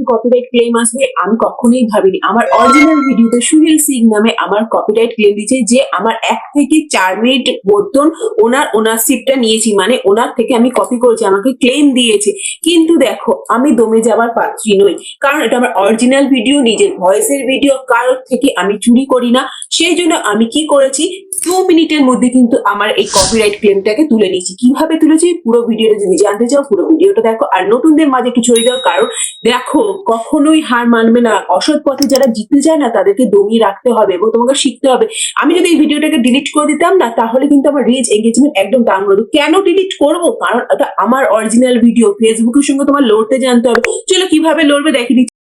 Copyright claim আসবে আমি কখনোই ভাবিনি। আমার অরিজিনাল ভিডিওতে সুহেল সিং নামে আমার কপিরাইট ক্লেম দিয়েছে যে আমার 1 থেকে 4 মিনিট মতন ওনার ওনারশিপটা নিয়েছি, মানে ওনার থেকে আমি কপি করেছি, আমাকে ক্লেম দিয়েছে। কিন্তু দেখো আমি দমে যাবার পাত্রী নই, কারণ এটা আমার অরিজিনাল ভিডিও, নিজের ভয়েসের ভিডিও, কারোর থেকে আমি চুরি করি না। সেই জন্য আমি কি করেছি, 2 মিনিটের মধ্যে কিন্তু আমার এই কপিরাইট ক্লেমটাকে তুলে নিয়েছি। কিভাবে তুলেছি পুরো ভিডিওটা যদি জানতে চাও পুরো ভিডিওটা দেখো, আর নতুনদের মাঝে একটু ছড়িয়ে দাও, কারণ দেখো কখনোই হার মানবে না। অসৎ পথে যারা জিততে চায় না তাদেরকে দমিয়ে রাখতে হবে এবং তোমাকে শিখতে হবে। আমি যদি এই ভিডিওটাকে ডিলিট করে দিতাম না, তাহলে কিন্তু আমার রিচ এঙ্গেজমেন্ট একদম ডাউন হতো। কেন ডিলিট করবো? কারণ এটা আমার অরিজিনাল ভিডিও, ফেসবুকের সঙ্গে তোমার লড়তে জানতে হবে। চলো কিভাবে লড়বে দেখে দিচ্ছি।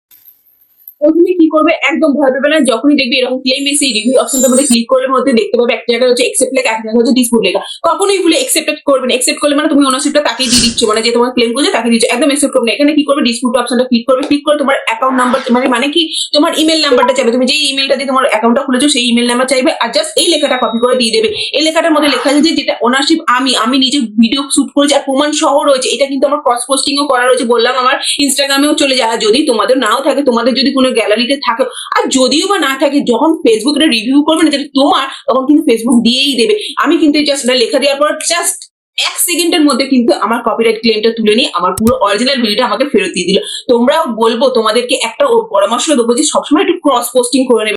প্রথমে কি করবে, একদম ভয় পাবে না। যখনই দেখবে এরকম ক্লেম এসে রিভিউ অপশনটার মধ্যে ক্লিক করলে মধ্যে দেখতে পাবে একটা জায়গায় হচ্ছে অ্যাকসেপ্ট লেখা, একটা জায়গায় হচ্ছে ডিসপুট লেখা। কখনোই ভুলে অ্যাকসেপ্ট করবে না। অ্যাকসেপ্ট করলে মানে তুমি ওনারশিপটা তাকেই দিয়ে দিচ্ছ, মানে যে তোমার ক্লেম করছে তাকে দিচ্ছ। একদম অ্যাকসেপ্ট করবে না। এখানে কি করবে, ডিসপুট অপশনটা ক্লিক করবে। ক্লিক করে তোমার অ্যাকাউন্ট নাম্বার, মানে কি তোমার ইমেল নাম্বারটা চাইবে। তুমি যেই ইমেলটা দিয়ে তোমার অ্যাকাউন্টটা খুলেছো সেই ইমেল নাম্বার চাইবে, আর জাস্ট এই লেখাটা কপি করে দিয়ে দেবে। এই লেখাটার মধ্যে লেখা আছে যে যেটা ওনারশিপ আমি নিজে ভিডিও শুট করেছি আর প্রমাণ সহ রয়েছে। এটা কিন্তু আমার ক্রস পোস্টিংও করা রয়েছে, বললাম আমার ইনস্টাগ্রামেও চলে যায়। যদি তোমাদের নাও থাকে, তোমাদের যদি কোনো গ্যালারিতে থাকে, আর যদিও বা না থাকে, যখন ফেসবুক এটা রিভিউ করবে না যেটা তোমার, তখন কিন্তু ফেসবুক দিয়েই দেবে। আমি কিন্তু জাস্ট এটা লেখা দেওয়ার পর জাস্ট 1 সেকেন্ডের মধ্যে কিন্তু আমার কপিরাইট ক্লেমটা তুলে নিয়ে আমার পুরো অরিজিনাল ভিডিওটা আমাকে ফেরত দিয়ে দিল। তোমরাও বলবো, তোমাদেরকে একটা পরামর্শ দেবো যে সবসময় একটু ক্রস পোস্টিং করে নেবে।